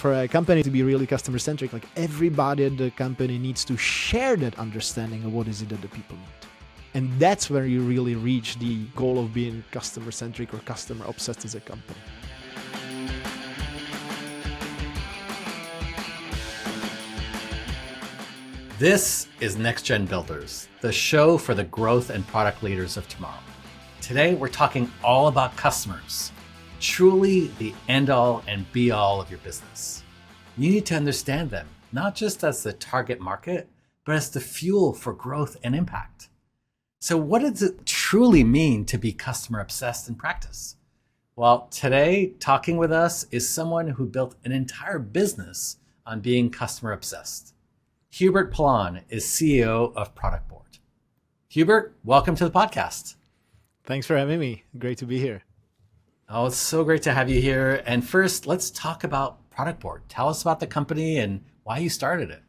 for a company to be really customer centric, like everybody at the company needs to share that understanding of what is it that the people need. And that's where you really reach the goal of being customer centric or customer obsessed as a company. This is Next Gen Builders, the show for the growth and product leaders of tomorrow. Today, we're talking all about customers, truly the end all and be all of your business. You need to understand them, not just as the target market, but as the fuel for growth and impact. So what does it truly mean to be customer obsessed in practice? Well, today, talking with us is someone who built an entire business on being customer obsessed. Hubert Palan is CEO of Productboard. Hubert, welcome to the podcast. Thanks for having me. Great to be here. Oh, it's so great to have you here. And first, let's talk about Productboard. Tell us about the company and why you started it.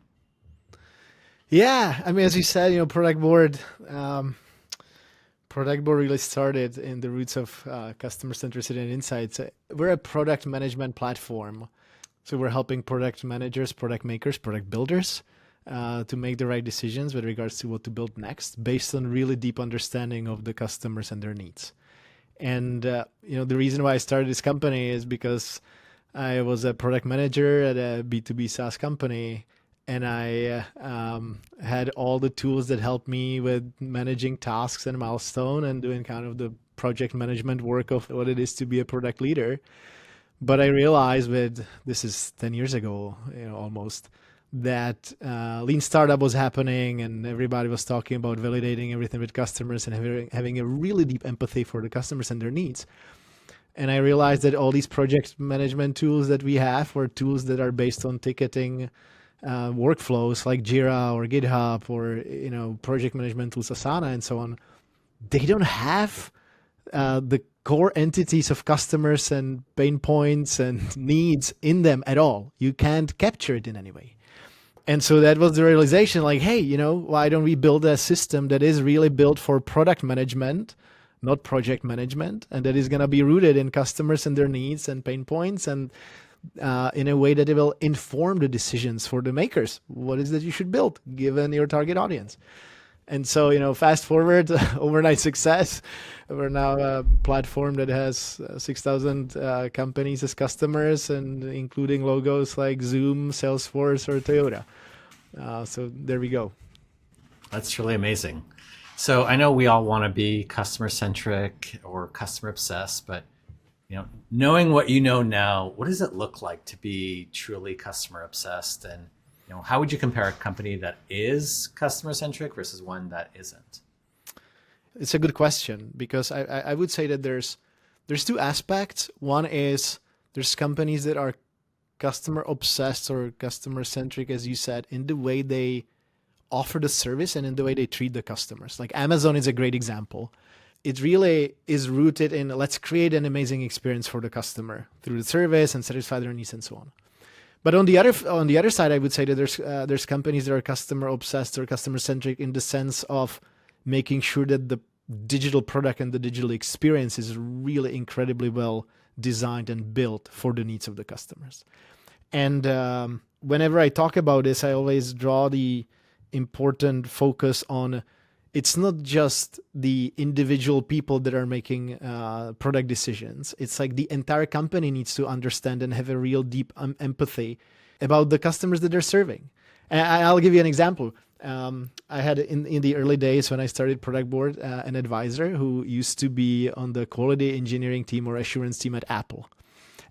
Yeah, I mean, as you said, Productboard really started in the roots of customer centricity and insights. We're a product management platform. So we're helping product managers, product makers, product builders to make the right decisions with regards to what to build next based on really deep understanding of the customers and their needs. And, the reason why I started this company is because I was a product manager at a B2B SaaS company, and I had all the tools that helped me with managing tasks and milestone and doing kind of the project management work of what it is to be a product leader. But I realized this is 10 years ago, almost, that lean startup was happening and everybody was talking about validating everything with customers and having a really deep empathy for the customers and their needs. And I realized that all these project management tools that we have were tools that are based on ticketing workflows like Jira or GitHub or project management tools, Asana and so on. They don't have the core entities of customers and pain points and needs in them at all. You can't capture it in any way. And so that was the realization, like, hey, why don't we build a system that is really built for product management, not project management, and that is going to be rooted in customers and their needs and pain points, and in a way that it will inform the decisions for the makers. What is that you should build given your target audience? And so, fast forward, overnight success. We're now a platform that has 6,000 companies as customers, and including logos like Zoom, Salesforce, or Toyota. So there we go. That's really amazing. So I know we all want to be customer centric or customer obsessed, but knowing what you know now, what does it look like to be truly customer obsessed? And how would you compare a company that is customer centric versus one that isn't? It's a good question, because I would say that there's two aspects. One is there's companies that are customer obsessed or customer centric, as you said, in the way they offer the service and in the way they treat the customers. Like Amazon is a great example. It really is rooted in let's create an amazing experience for the customer through the service and satisfy their needs and so on. But on the other side, I would say that there's companies that are customer obsessed or customer centric in the sense of making sure that the digital product and the digital experience is really incredibly well designed and built for the needs of the customers. And whenever I talk about this, I always draw the important focus on it's not just the individual people that are making product decisions. It's like the entire company needs to understand and have a real deep empathy about the customers that they're serving. And I'll give you an example. I had in the early days when I started Productboard an advisor who used to be on the quality engineering team or assurance team at Apple.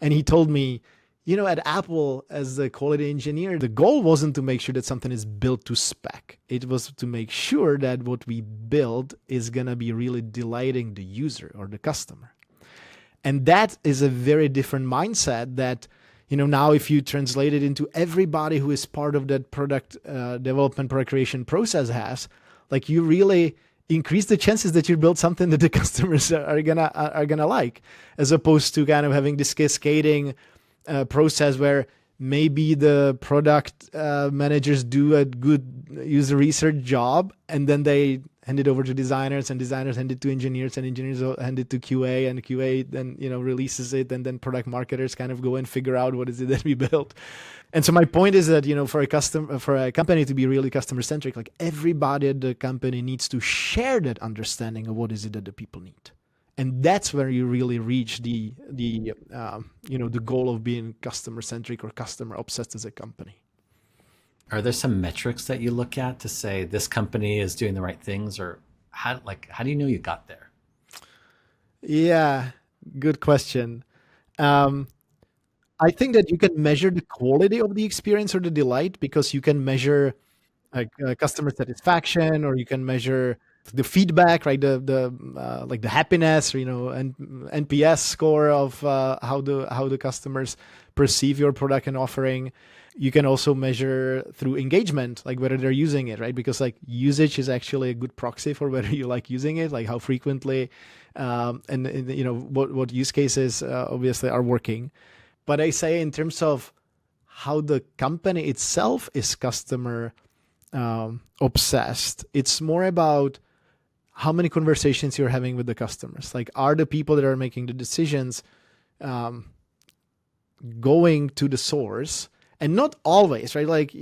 And he told me, at Apple as the quality engineer, the goal wasn't to make sure that something is built to spec. It was to make sure that what we build is going to be really delighting the user or the customer. And that is a very different mindset that, now if you translate it into everybody who is part of that product development, product creation process has, like you really increase the chances that you build something that the customers are gonna like, as opposed to kind of having this cascading process where maybe the product managers do a good user research job and then they hand it over to designers, and designers hand it to engineers, and engineers hand it to QA, and QA then releases it, and then product marketers kind of go and figure out what is it that we built. And so my point is that for a company to be really customer centric, like everybody at the company needs to share that understanding of what is it that the people need. And that's where you really reach the goal of being customer centric or customer obsessed as a company. Are there some metrics that you look at to say this company is doing the right things, or how do you know you got there? Yeah, good question. I think that you can measure the quality of the experience or the delight, because you can measure customer satisfaction, or you can measure the feedback, right? The happiness, or and NPS score of how the customers perceive your product and offering. You can also measure through engagement, like whether they're using it, right? Because like usage is actually a good proxy for whether you like using it, like how frequently, and what use cases obviously are working. But I say in terms of how the company itself is customer obsessed, it's more about how many conversations you're having with the customers. Like, are the people that are making the decisions going to the source? And not always, right? Like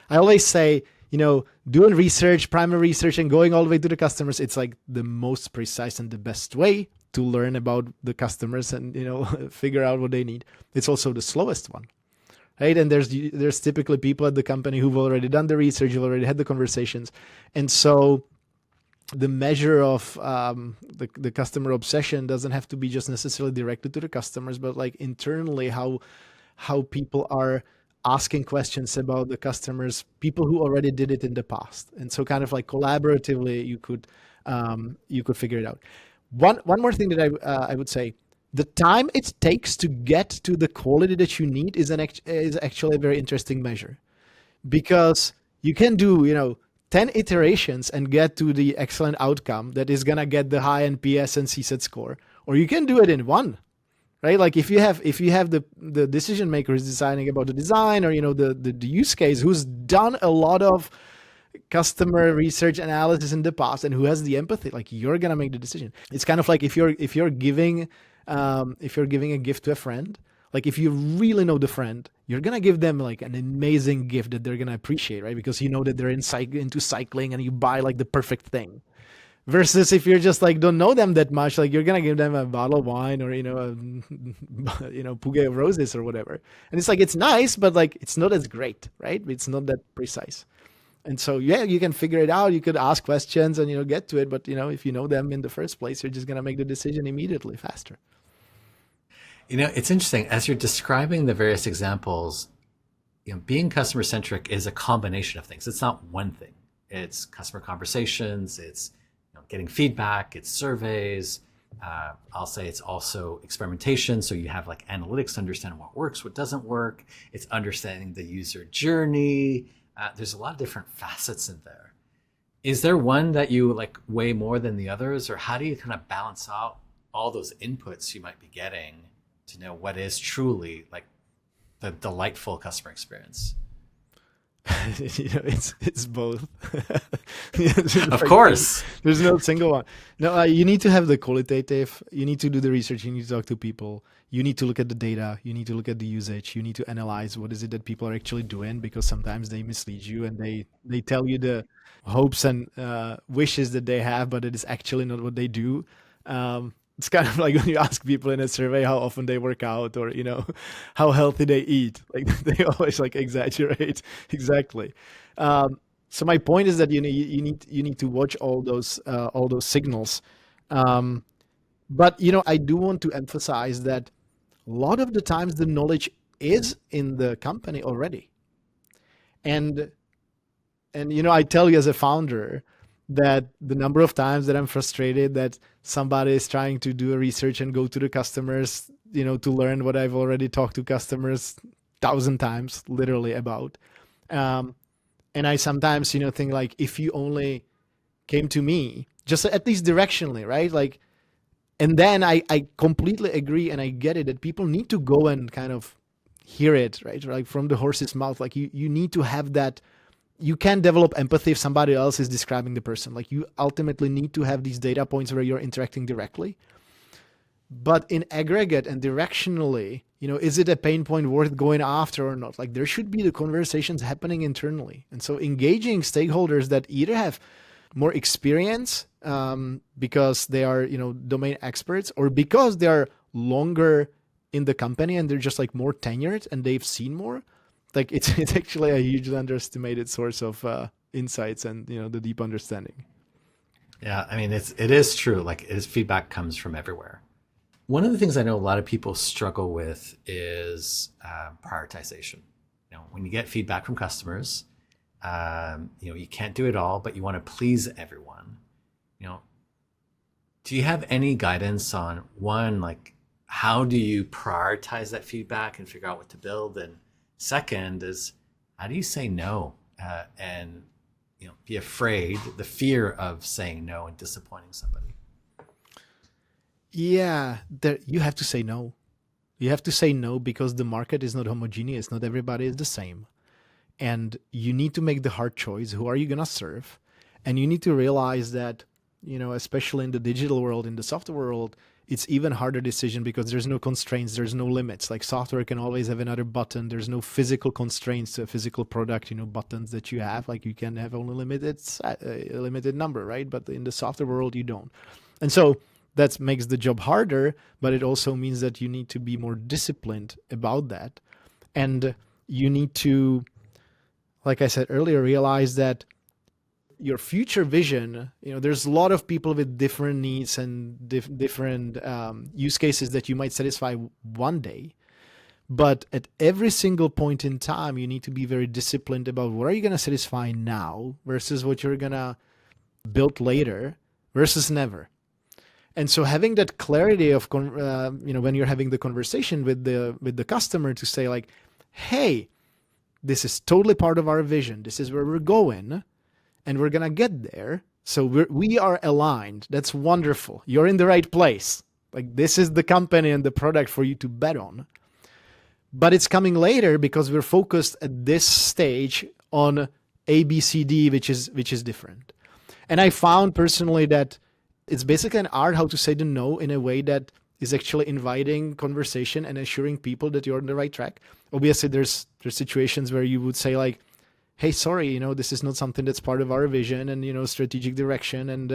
I always say, doing research, primary research, and going all the way to the customers, it's like the most precise and the best way to learn about the customers and, figure out what they need. It's also the slowest one, right? And there's typically people at the company who've already done the research, who've already had the conversations. And so the measure of the customer obsession doesn't have to be just necessarily directed to the customers, but like internally how people are asking questions about the customers, people who already did it in the past. And so kind of like collaboratively, you could figure it out. One more thing that I would say, the time it takes to get to the quality that you need is actually a very interesting measure, because you can do 10 iterations and get to the excellent outcome that is gonna get the high NPS and CSAT score, or you can do it in one. Right? Like if you have the decision makers deciding about the design, or the use case, who's done a lot of customer research analysis in the past and who has the empathy, like you're gonna make the decision. It's kind of like if you're giving a gift to a friend, like if you really know the friend, you're gonna give them like an amazing gift that they're gonna appreciate, right? Because you know that they're into cycling, and you buy like the perfect thing. Versus if you're just like don't know them that much, like you're gonna give them a bottle of wine, or a bouquet of roses or whatever, and it's like it's nice, but like it's not as great, right? It's not that precise. And so you can figure it out. You could ask questions and get to it, but if you know them in the first place, you're just gonna make the decision immediately faster. It's interesting as you're describing the various examples. Being customer centric is a combination of things. It's not one thing. It's customer conversations. It's getting feedback, it's surveys. I'll say it's also experimentation. So you have like analytics to understand what works, what doesn't work. It's understanding the user journey. There's a lot of different facets in there. Is there one that you like way more than the others, or how do you kind of balance out all those inputs you might be getting to know what is truly like the delightful customer experience? It's both. Of course. There's no single one. No, you need to have the qualitative. You need to do the research. You need to talk to people. You need to look at the data. You need to look at the usage. You need to analyze what is it that people are actually doing, because sometimes they mislead you and they tell you the hopes and wishes that they have, but it is actually not what they do. It's kind of like when you ask people in a survey how often they work out, or how healthy they eat. Like they always like exaggerate. Exactly. So my point is that you need to watch all those signals. But I do want to emphasize that a lot of the times the knowledge is in the company already, and I tell you as a founder that the number of times that I'm frustrated that somebody is trying to do a research and go to the customers, to learn what I've already talked to customers 1,000 times, literally about. And I sometimes, think like, if you only came to me, just at least directionally, right? Like, and then I completely agree, and I get it, that people need to go and kind of hear it, right? Like from the horse's mouth. Like you need to have that you can develop empathy if somebody else is describing the person. Like you ultimately need to have these data points where you're interacting directly. But in aggregate and directionally, is it a pain point worth going after or not? Like there should be the conversations happening internally. And so engaging stakeholders that either have more experience because they are, domain experts, or because they are longer in the company and they're just like more tenured and they've seen more. Like it's actually a hugely underestimated source of insights and, the deep understanding. Yeah, I mean, it is true. Like feedback comes from everywhere. One of the things I know a lot of people struggle with is prioritization. When you get feedback from customers, you can't do it all, but you want to please everyone. Do you have any guidance on one, like how do you prioritize that feedback and figure out what to build? And second is, how do you say no and be afraid, the fear of saying no and disappointing somebody? Yeah, you have to say no. You have to say no because the market is not homogeneous. Not everybody is the same. And you need to make the hard choice. Who are you going to serve? And you need to realize that, especially in the digital world, in the software world, it's even harder decision because there's no constraints, there's no limits. Like software can always have another button. There's no physical constraints to a physical product, buttons that you have. Like you can have only a limited number, right? But in the software world, you don't. And so that makes the job harder, but it also means that you need to be more disciplined about that. And you need to, like I said earlier, realize that your future vision, there's a lot of people with different needs and different use cases that you might satisfy one day. But at every single point in time, you need to be very disciplined about what are you going to satisfy now versus what you're going to build later versus never. And so having that clarity of, when you're having the conversation with the customer to say like, hey, this is totally part of our vision. This is where we're going and we're going to get there. So we are aligned. That's wonderful. You're in the right place. Like this is the company and the product for you to bet on. But it's coming later because we're focused at this stage on A, B, C, D, which is different. And I found personally that it's basically an art how to say the no in a way that is actually inviting conversation and assuring people that you're on the right track. Obviously, there's situations where you would say like, hey, sorry, this is not something that's part of our vision and, strategic direction, and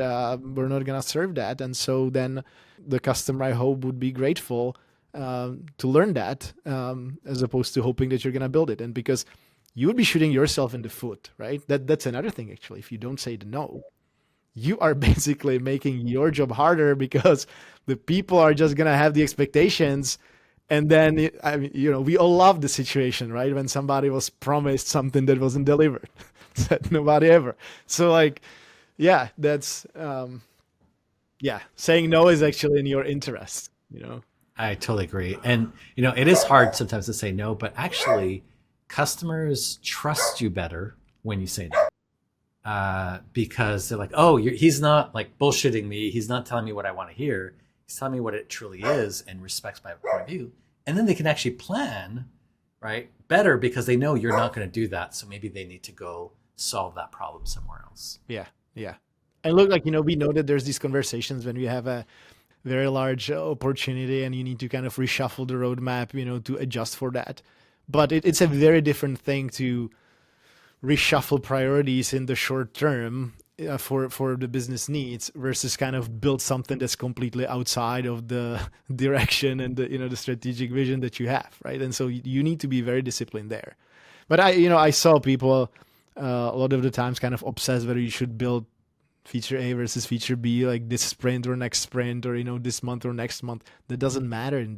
we're not going to serve that. And so then the customer, I hope, would be grateful to learn that as opposed to hoping that you're going to build it. And because you would be shooting yourself in the foot, right? That's another thing, actually. If you don't say the no, you are basically making your job harder because the people are just going to have the expectations. And then, we all love the situation, right? When somebody was promised something that wasn't delivered, said nobody ever. So that's, saying no is actually in your interest, I totally agree. And, it is hard sometimes to say no, but actually customers trust you better when you say no. Because they're like, oh, he's not like bullshitting me. He's not telling me what I want to hear. He's telling me what it truly is and respects my point of view. And then they can actually plan, right, better because they know you're not going to do that. So maybe they need to go solve that problem somewhere else. Yeah. And look, we know that there's these conversations when we have a very large opportunity and you need to kind of reshuffle the roadmap, to adjust for that. But it's a very different thing to reshuffle priorities in the short term for the business needs versus kind of build something that's completely outside of the direction and the strategic vision that you have, right? And so you need to be very disciplined there. But I saw people a lot of the times kind of obsessed whether you should build feature A versus feature B, like this sprint or next sprint, or this month or next month. That doesn't matter in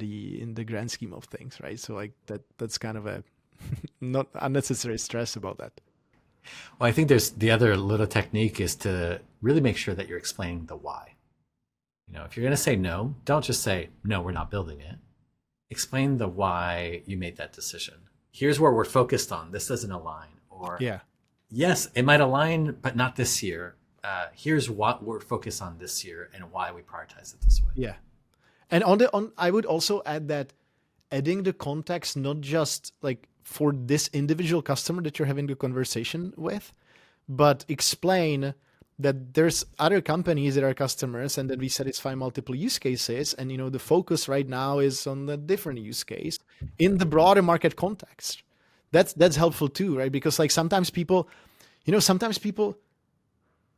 the grand scheme of things, right? So that's kind of a not unnecessary stress about that. Well, I think there's the other little technique is to really make sure that you're explaining the why. If you're going to say no, don't just say, no, we're not building it. Explain the why you made that decision. Here's where we're focused on. This doesn't align. Or, yes, it might align, but not this year. Here's what we're focused on this year and why we prioritize it this way. Yeah. And I would also add that adding the context, not just like for this individual customer that you're having the conversation with, but explain that there's other companies that are customers and that we satisfy multiple use cases. And, the focus right now is on the different use case in the broader market context. That's helpful too, right? Because like sometimes people,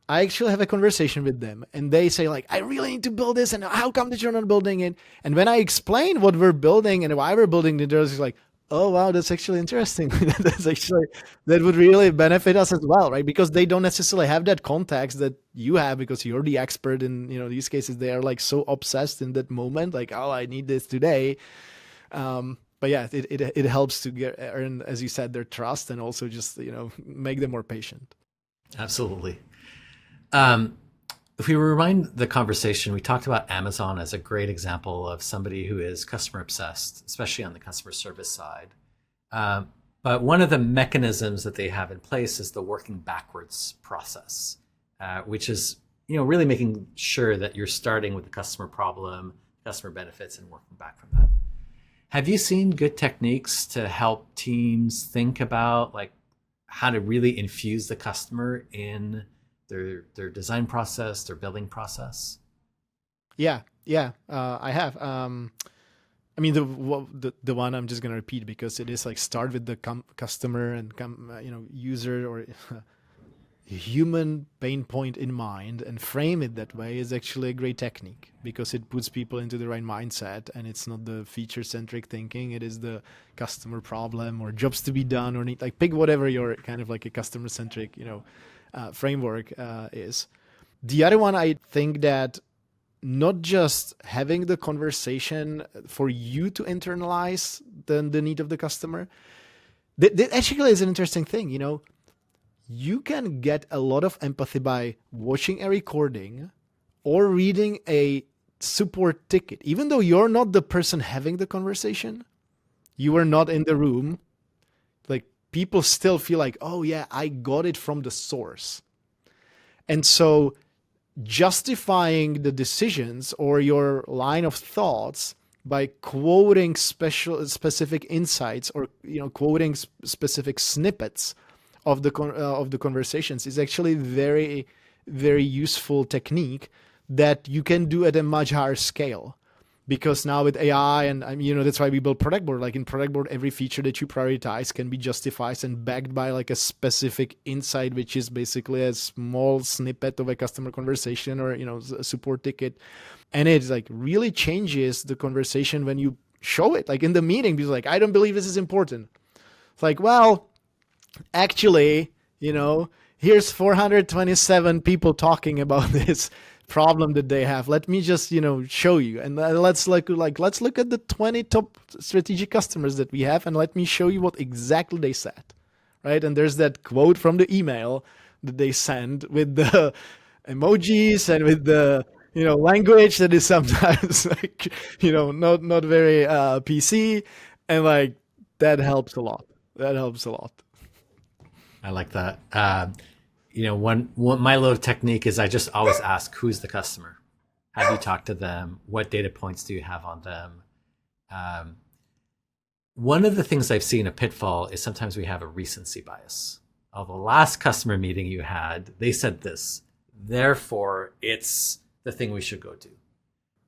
I actually have a conversation with them and they say like, I really need to build this. And how come that you're not building it? And when I explain what we're building and why we're building it, they're just like, oh, wow, that's actually interesting. That would really benefit us as well, right? Because they don't necessarily have that context that you have because you're the expert in, these cases. They are like so obsessed in that moment, like, oh, I need this today. But yeah, it helps to earn, as you said, their trust and also just, make them more patient. Absolutely. If we rewind the conversation, we talked about Amazon as a great example of somebody who is customer obsessed, especially on the customer service side. But one of the mechanisms that they have in place is the working backwards process, which is, really making sure that you're starting with the customer problem, customer benefits, and working back from that. Have you seen good techniques to help teams think about like how to really infuse the customer in their design process, their building process? Yeah, I have. I mean, the one I'm just gonna repeat because it is like start with the customer and user or human pain point in mind and frame it that way is actually a great technique because it puts people into the right mindset and it's not the feature centric thinking. It is the customer problem or jobs to be done or like pick whatever your kind of like a customer centric, framework is. The other one, I think that not just having the conversation for you to internalize the need of the customer, that actually is an interesting thing. You can get a lot of empathy by watching a recording or reading a support ticket. Even though you're not the person having the conversation, you are not in the room, like people still feel like, oh yeah, I got it from the source. And so justifying the decisions or your line of thoughts by quoting specific insights or quoting specific snippets of the conversations is actually very, very useful technique that you can do at a much higher scale. Because now with AI and that's why we build Productboard. Like in Productboard, every feature that you prioritize can be justified and backed by like a specific insight, which is basically a small snippet of a customer conversation or a support ticket, and it like really changes the conversation when you show it. Like in the meeting, because like I don't believe this is important. It's like, well, actually, here's 427 people talking about this problem that they have. Let me just, show you. And let's look at the 20 top strategic customers that we have, and let me show you what exactly they said, right? And there's that quote from the email that they send with the emojis and with the, language that is sometimes like, not very PC, and like that helps a lot. I like that. One my little technique is I just always ask, who's the customer? Have you talked to them? What data points do you have on them? One of the things I've seen a pitfall is sometimes we have a recency bias. Oh, the last customer meeting you had, they said this, therefore it's the thing we should go do.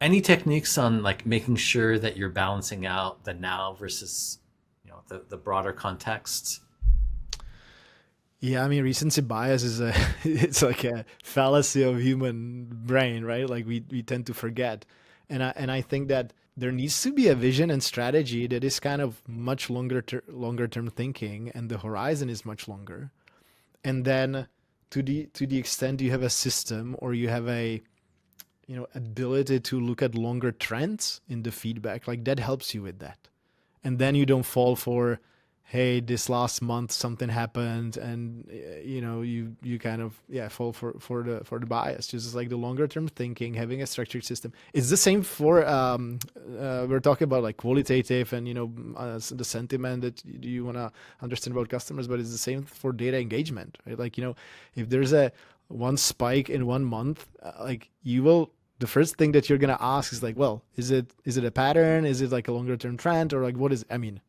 Any techniques on like making sure that you're balancing out the now versus the broader context? Yeah, I mean, recency bias is it's like a fallacy of human brain, right? Like we tend to forget. And I think that there needs to be a vision and strategy that is kind of much longer term thinking, and the horizon is much longer. And then to the extent you have a system or you have a ability to look at longer trends in the feedback, like that helps you with that. And then you don't fall for, hey, this last month something happened, and you kind of fall for the bias. Just like the longer term thinking, having a structured system. It's the same for we're talking about like qualitative and the sentiment that you want to understand about customers, but it's the same for data engagement, right? Like if there's a one spike in 1 month, like you will the first thing that you're gonna ask is like, well, is it a pattern? Is it like a longer term trend, or like what is? I mean,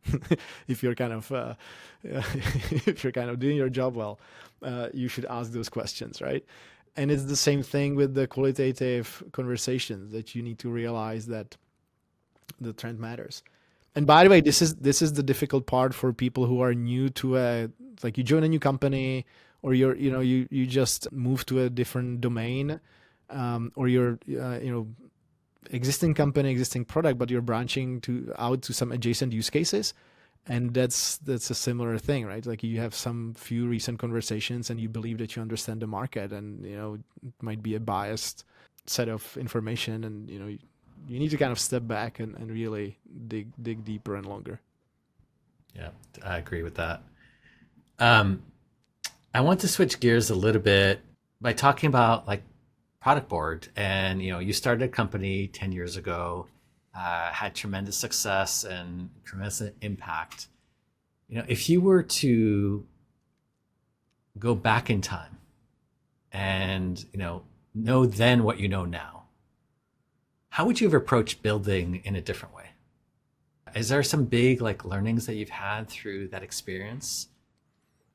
if you're kind of if you're kind of doing your job well, you should ask those questions, right? And it's the same thing with the qualitative conversations, that you need to realize that the trend matters. And by the way, this is the difficult part for people who are new to like you join a new company, or you just move to a different domain, or you're existing company, existing product, but you're branching out to some adjacent use cases. And that's a similar thing, right? Like you have some few recent conversations and you believe that you understand the market, and it might be a biased set of information, and you need to kind of step back and really dig deeper and longer. Yeah, I agree with that. I want to switch gears a little bit by talking about like product board. And you started a company 10 years ago, had tremendous success and tremendous impact. If you were to go back in time and know then what you know now, how would you have approached building in a different way? Is there some big like learnings that you've had through that experience?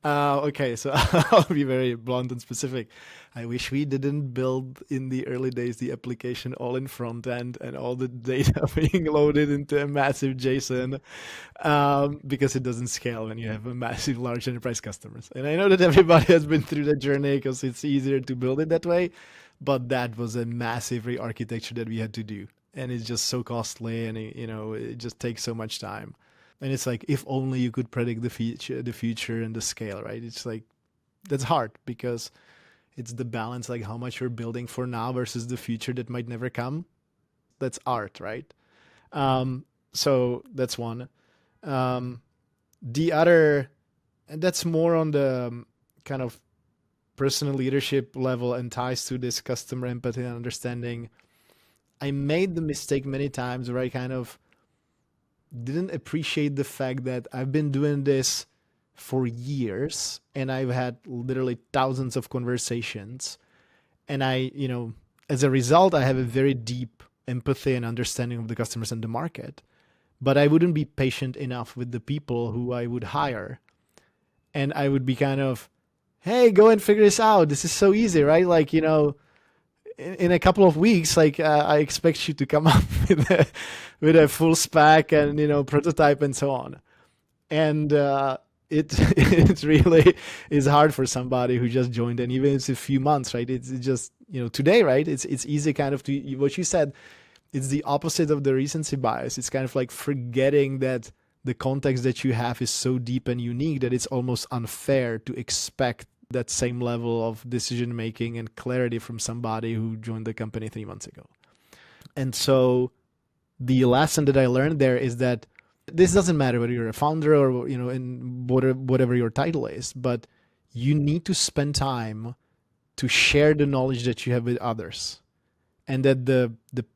Okay, so I'll be very blunt and specific. I wish we didn't build in the early days the application all in front end and all the data being loaded into a massive JSON, because it doesn't scale when you have a massive, large enterprise customers. And I know that everybody has been through that journey because it's easier to build it that way, but that was a massive re-architecture that we had to do, and it's just so costly, and it just takes so much time. And it's like, if only you could predict the future and the scale, right? It's like, that's hard because it's the balance, like how much you're building for now versus the future that might never come. That's art, right? So that's one. The other, and that's more on the kind of personal leadership level and ties to this customer empathy and understanding. I made the mistake many times where I kind of didn't appreciate the fact that I've been doing this for years and I've had literally thousands of conversations. And as a result, I have a very deep empathy and understanding of the customers and the market. But I wouldn't be patient enough with the people who I would hire. And I would be kind of, hey, go and figure this out. This is so easy, right? Like, in a couple of weeks, like I expect you to come up with a full spec and prototype and so on. And it really is hard for somebody who just joined, and even if it's a few months, right? It's just today, right? It's easy kind of to what you said. It's the opposite of the recency bias. It's kind of like forgetting that the context that you have is so deep and unique that it's almost unfair to expect that same level of decision making and clarity from somebody who joined the company 3 months ago. And so the lesson that I learned there is that this doesn't matter whether you're a founder or in whatever your title is, but you need to spend time to share the knowledge that you have with others. And that the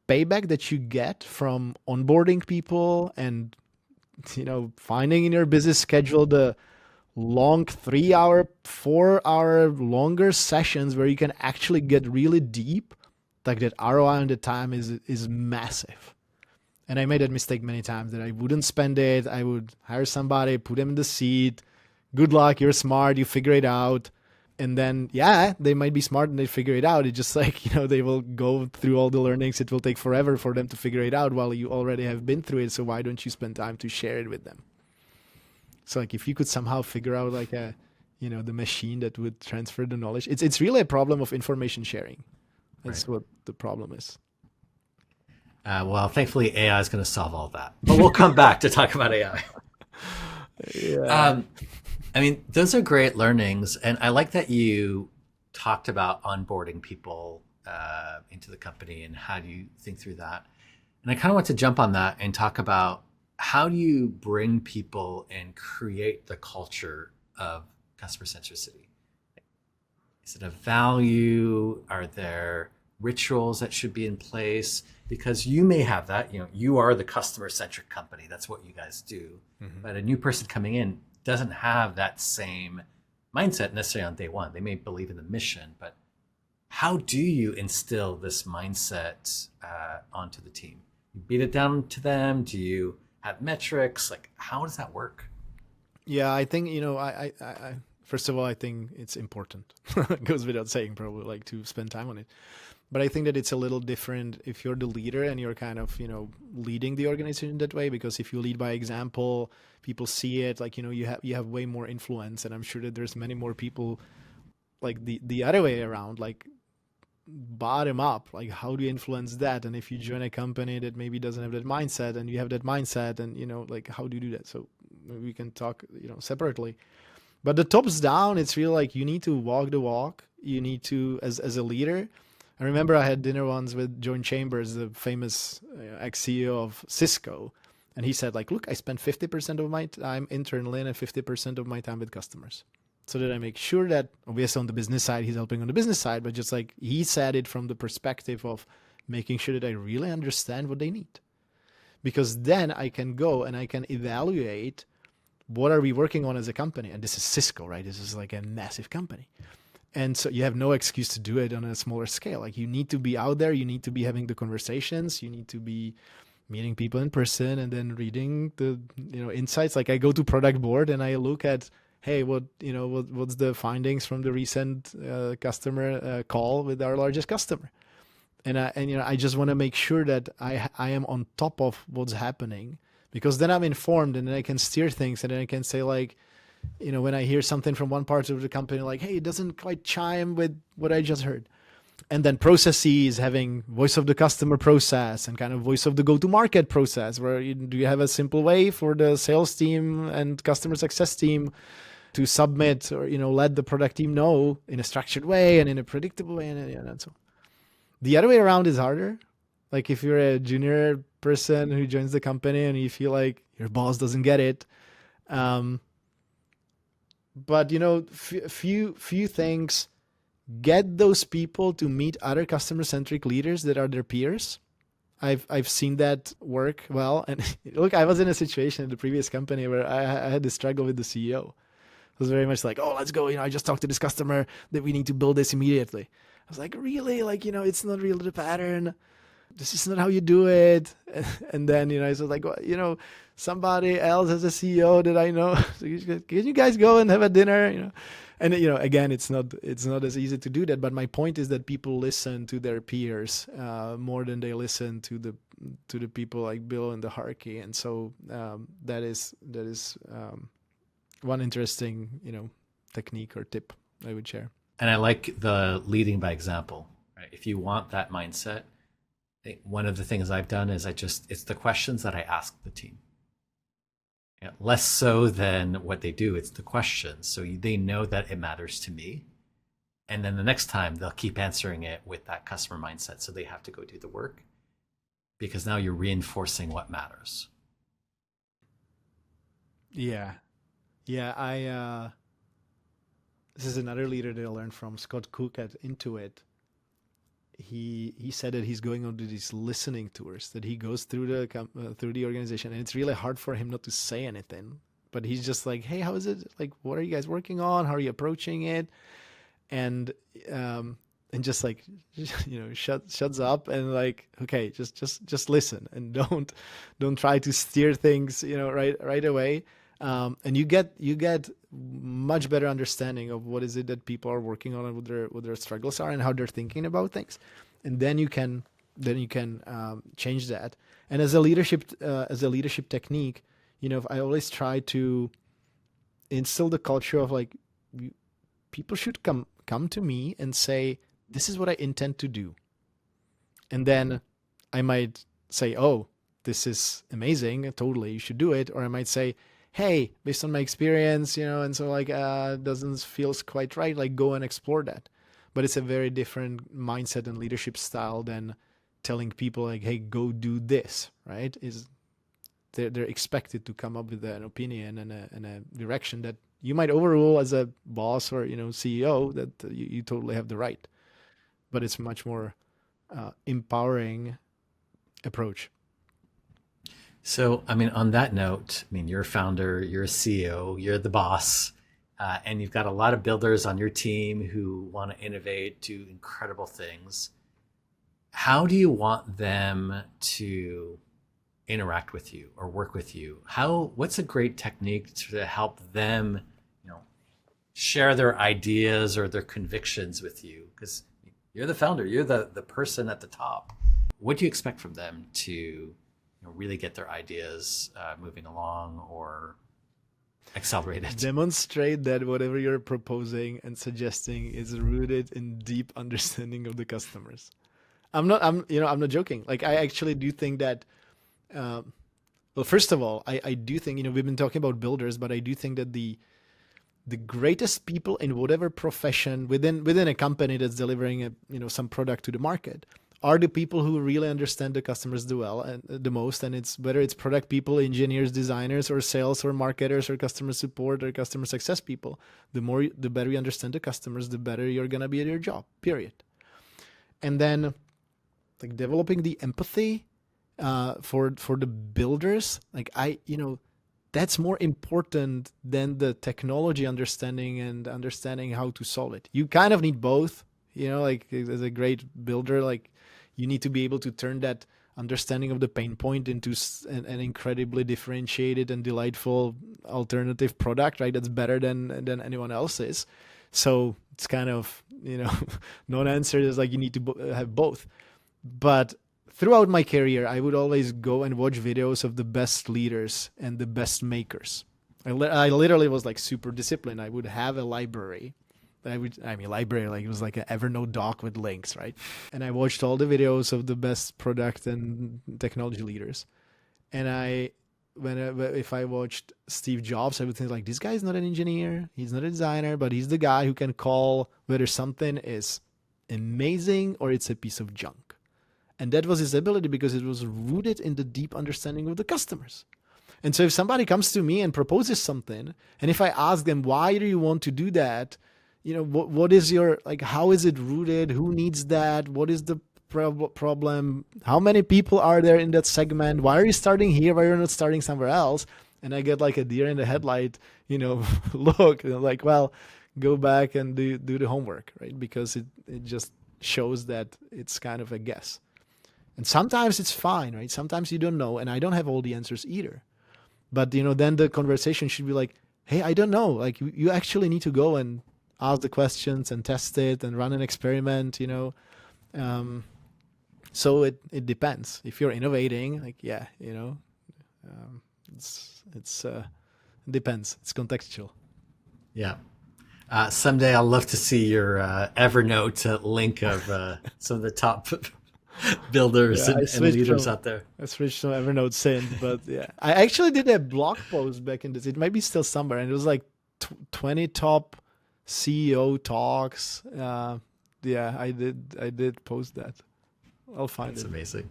payback that you get from onboarding people and finding in your business schedule the long 3-hour, 4-hour longer sessions where you can actually get really deep, like that ROI on the time is massive. And I made that mistake many times, that I wouldn't spend it. I would hire somebody, put them in the seat. Good luck, you're smart, you figure it out. And then, yeah, they might be smart and they figure it out. It's just like, they will go through all the learnings. It will take forever for them to figure it out while you already have been through it. So why don't you spend time to share it with them? So like if you could somehow figure out like the machine that would transfer the knowledge, it's really a problem of information sharing. That's right. What the problem is. Well, thankfully AI is going to solve all that, but we'll come back to talk about AI. Yeah. I mean, those are great learnings. And I like that you talked about onboarding people into the company and how do you think through that. And I kind of want to jump on that and talk about how do you bring people and create the culture of customer centricity? Is it a value? Are there rituals that should be in place? Because you may have that, you are the customer centric company. That's what you guys do. Mm-hmm. But a new person coming in doesn't have that same mindset necessarily on day one. They may believe in the mission, but How do you instill this mindset onto the team? You beat it down to them? Do you have metrics? Like, how does that work? Yeah, I think, first of all, I think it's important. It goes without saying, probably, like, to spend time on it. But I think that it's a little different if you're the leader and you're kind of, leading the organization that way, because if you lead by example, people see it, like, you have way more influence. And I'm sure that there's many more people like the other way around, like bottom up, like how do you influence that? And if you join a company that maybe doesn't have that mindset and you have that mindset, and like how do you do that? So we can talk separately. But the tops down, it's really like you need to walk the walk. You need to, as a leader. I remember I had dinner once with John Chambers, the famous ex-CEO of Cisco, and he said, like, look, I spend 50% of my time internally and 50% of my time with customers, so that I make sure that, obviously on the business side, he's helping on the business side, but just like he said it from the perspective of making sure that I really understand what they need. Because then I can go and I can evaluate what are we working on as a company. And this is Cisco, right? This is like a massive company. And so you have no excuse to do it on a smaller scale. Like you need to be out there, you need to be having the conversations, you need to be meeting people in person and then reading the insights. Like I go to Productboard and I look at, hey, what's the findings from the recent customer call with our largest customer, and I just want to make sure that I am on top of what's happening, because then I'm informed and then I can steer things, and then I can say, like, when I hear something from one part of the company, like, hey, it doesn't quite chime with what I just heard. And then processes, having voice of the customer process and kind of voice of the go-to-market process, where do you have a simple way for the sales team and customer success team to submit, or let the product team know in a structured way and in a predictable way, and so on. The other way around is harder. Like if you're a junior person who joins the company and you feel like your boss doesn't get it, but few things get those people to meet other customer-centric leaders that are their peers. I've seen that work well. And look, I was in a situation in the previous company where I had to struggle with the CEO. It was very much like, oh, let's go. I just talked to this customer that we need to build this immediately. I was like, really? Like, it's not really the pattern. This is not how you do it. And then, I was like, well, somebody else as a CEO that I know. So can you guys go and have a dinner? And, again, it's not as easy to do that. But my point is that people listen to their peers more than they listen to the people like below in the hierarchy. And so that is one interesting, technique or tip I would share. And I like the leading by example, right? If you want that mindset, one of the things I've done is it's the questions that I ask the team. Less so than what they do, it's the questions. So they know that it matters to me. And then the next time they'll keep answering it with that customer mindset. So they have to go do the work, because now you're reinforcing what matters. Yeah. Yeah, this is another leader that I learned from, Scott Cook at Intuit. He said that he's going on to these listening tours, that he goes through the organization, and it's really hard for him not to say anything. But he's just like, hey, how is it? Like, what are you guys working on? How are you approaching it? And just like, shuts up and like, okay, just listen and don't try to steer things, right away. And you get much better understanding of what is it that people are working on and what their struggles are and how they're thinking about things, and then you can change that. And as a leadership technique, I always try to instill the culture of like, people should come to me and say, this is what I intend to do, and then I might say, oh, this is amazing, totally, you should do it, or I might say, hey, based on my experience, and so like doesn't feels quite right, like go and explore that. But it's a very different mindset and leadership style than telling people like, hey, go do this, right? They're expected to come up with an opinion and a direction that you might overrule as a boss or CEO, that you totally have the right. But it's much more empowering approach. So, I mean, on that note, I mean, you're a founder, you're a CEO, you're the boss. and you've got a lot of builders on your team who want to innovate, do incredible things. How do you want them to interact with you or work with you? What's a great technique to help them, share their ideas or their convictions with you? Because you're the founder, you're the person at the top. What do you expect from them to really get their ideas moving along or accelerate it? Demonstrate that whatever you're proposing and suggesting is rooted in deep understanding of the customers. I'm not joking. Like, I actually do think that, well, first of all, I do think, we've been talking about builders, but I do think that the greatest people in whatever profession within a company that's delivering some product to the market are the people who really understand the customers the most. And it's whether it's product people, engineers, designers, or sales, or marketers, or customer support, or customer success people. The better you understand the customers, the better you're gonna be at your job. Period. And then, like, developing the empathy for the builders, like, that's more important than the technology understanding and understanding how to solve it. You kind of need both. Like, as a great builder, like, you need to be able to turn that understanding of the pain point into an incredibly differentiated and delightful alternative product, right? That's better than anyone else's. So it's kind of, non-answer is like, you need to have both. But throughout my career, I would always go and watch videos of the best leaders and the best makers. I literally was like super disciplined. I would have a library. Library, like, it was like an Evernote doc with links, right? And I watched all the videos of the best product and technology leaders. And if I watched Steve Jobs, I would think, like, this guy is not an engineer, he's not a designer, but he's the guy who can call whether something is amazing or it's a piece of junk. And that was his ability, because it was rooted in the deep understanding of the customers. And so if somebody comes to me and proposes something, and if I ask them, why do you want to do that? What is your, like, how is it rooted? Who needs that? What is the problem? How many people are there in that segment? Why are you starting here? Why are you not starting somewhere else? And I get like a deer in the headlight, look, like, well, go back and do the homework, right? Because it just shows that it's kind of a guess. And sometimes it's fine, right? Sometimes you don't know, and I don't have all the answers either. But, then the conversation should be like, hey, I don't know. Like, you actually need to go and ask the questions and test it and run an experiment, so it depends. If you're innovating, like, it depends. It's contextual. Yeah. Someday I'll love to see your Evernote link of some of the top builders and leaders out there. I switched to Evernote since, but yeah, I actually did a blog post back in this. It might be still somewhere, and it was like 20 top CEO talks. I did post that. I'll find it. That's amazing.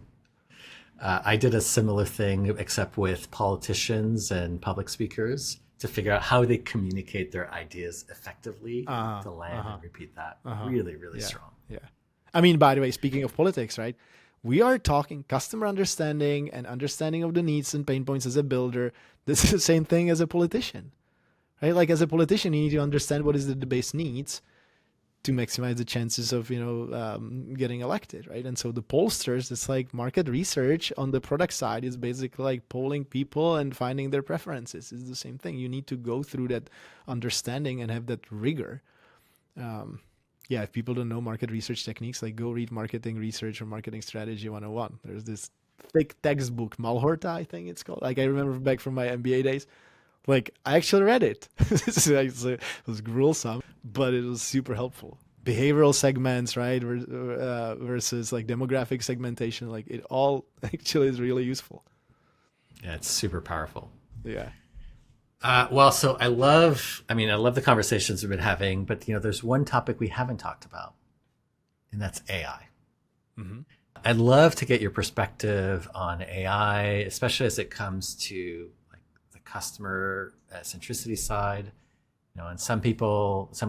I did a similar thing, except with politicians and public speakers, to figure out how they communicate their ideas effectively to land and repeat that. Really, really strong. Yeah. I mean, by the way, speaking of politics, right? We are talking customer understanding and understanding of the needs and pain points as a builder. This is the same thing as a politician, right? Like, as a politician, you need to understand what is the base needs to maximize the chances of, getting elected, right? And so the pollsters, it's like market research on the product side is basically like polling people and finding their preferences. It's the same thing. You need to go through that understanding and have that rigor. If people don't know market research techniques, like, go read Marketing Research or Marketing Strategy 101. There's this thick textbook, Malhorta, I think it's called. Like, I remember back from my MBA days, like, I actually read it. It was gruesome, but it was super helpful. Behavioral segments, right, versus like demographic segmentation, like, it all actually is really useful. Yeah, it's super powerful. Yeah. So I love the conversations we've been having, but there's one topic we haven't talked about, and that's AI. Mm-hmm. I'd love to get your perspective on AI, especially as it comes to like the customer centricity side. In some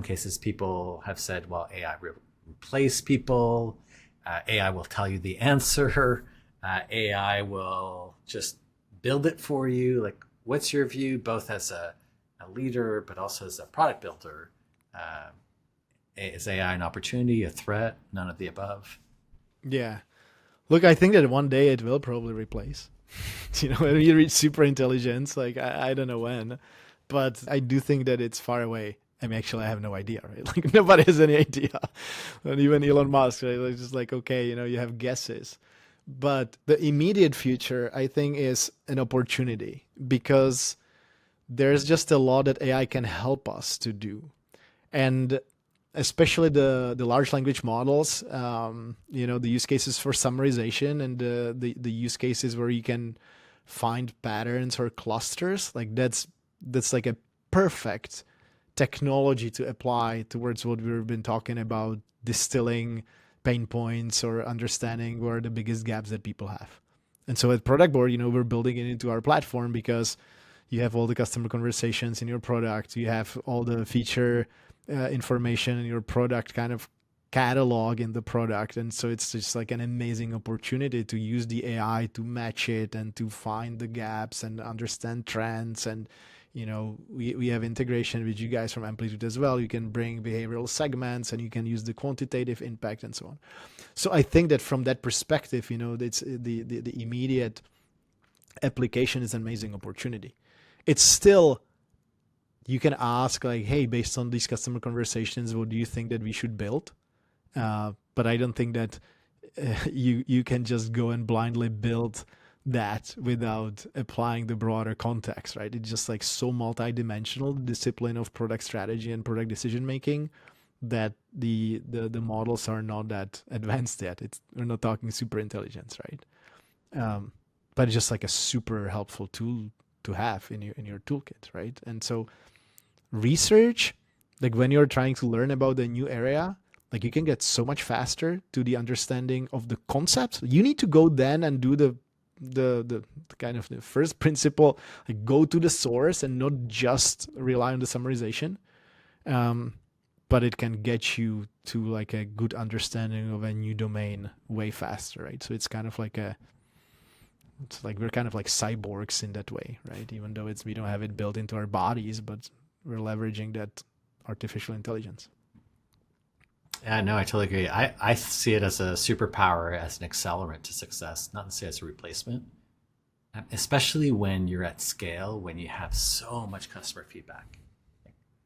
cases, people have said, well, AI will replace people. AI will tell you the answer. AI will just build it for you. Like, what's your view, both as a a leader, but also as a product builder, is AI an opportunity, a threat, none of the above? Yeah. Look, I think that one day it will probably replace. When you reach super intelligence, like I don't know when, but I do think that it's far away. I mean, actually, I have no idea, right? Like nobody has any idea. And even Elon Musk, right? It's just like, okay, you have guesses. But the immediate future, I think, is an opportunity because there's just a lot that AI can help us to do. And especially the large language models, the use cases for summarization and the use cases where you can find patterns or clusters, like that's like a perfect technology to apply towards what we've been talking about, distilling pain points or understanding where the biggest gaps that people have. And so at Productboard, we're building it into our platform because you have all the customer conversations in your product, you have all the feature information in your product kind of catalog in the product. And so it's just like an amazing opportunity to use the AI to match it and to find the gaps and understand trends. And we have integration with you guys from Amplitude as well. You can bring behavioral segments and you can use the quantitative impact and so on. So I think that from that perspective, it's the immediate application is an amazing opportunity. It's still, you can ask like, hey, based on these customer conversations, what do you think that we should build? But I don't think that you can just go and blindly build that without applying the broader context, right? It's just like so multidimensional, the discipline of product strategy and product decision making, that the models are not that advanced yet. We're not talking super intelligence, right? But it's just like a super helpful tool to have in your toolkit, right? And so research, like when you're trying to learn about a new area, like you can get so much faster to the understanding of the concepts. You need to go then and do the kind of the first principle, like go to the source and not just rely on the summarization. But it can get you to like a good understanding of a new domain way faster, right? So it's kind of like we're kind of like cyborgs in that way, right? Even though we don't have it built into our bodies, but we're leveraging that artificial intelligence. Yeah, no, I totally agree. I see it as a superpower, as an accelerant to success, not necessarily as a replacement, especially when you're at scale, when you have so much customer feedback.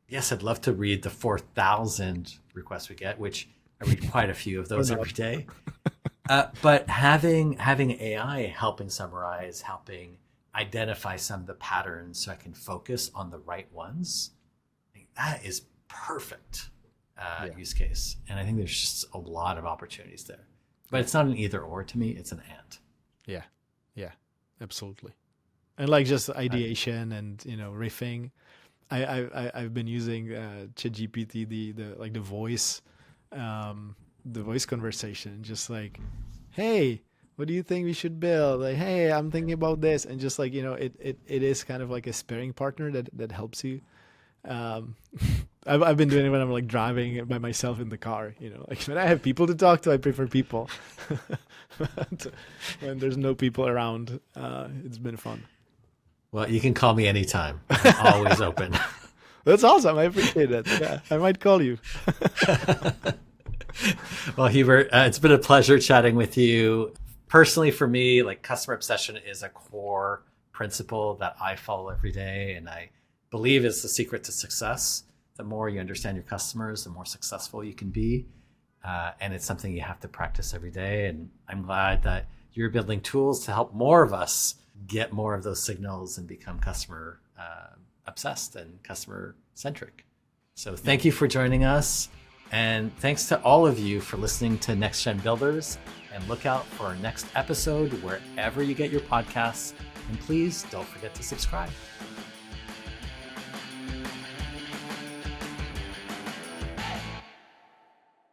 Yes, I'd love to read the 4,000 requests we get, which I read quite a few of those every day. But having AI helping summarize, helping identify some of the patterns so I can focus on the right ones, I think that is perfect use case. And I think there's just a lot of opportunities there. But it's not an either or to me, it's an and. Yeah, absolutely. And like just ideation and, riffing. I've been using ChatGPT, the voice conversation, just like, hey, what do you think we should build? Like, hey, I'm thinking about this. And just like, it is kind of like a sparring partner that helps you. I've been doing it when I'm like driving by myself in the car, like when I have people to talk to, I prefer people. But when there's no people around, it's been fun. Well, you can call me anytime. I'm always open. That's awesome. I appreciate it. Yeah, I might call you. Well, Hubert, it's been a pleasure chatting with you. Personally, for me, like customer obsession is a core principle that I follow every day, and I believe is the secret to success. The more you understand your customers, the more successful you can be. And it's something you have to practice every day. And I'm glad that you're building tools to help more of us get more of those signals and become customer obsessed and customer centric. So thank you for joining us. And thanks to all of you for listening to Next Gen Builders. And look out for our next episode wherever you get your podcasts. And please don't forget to subscribe.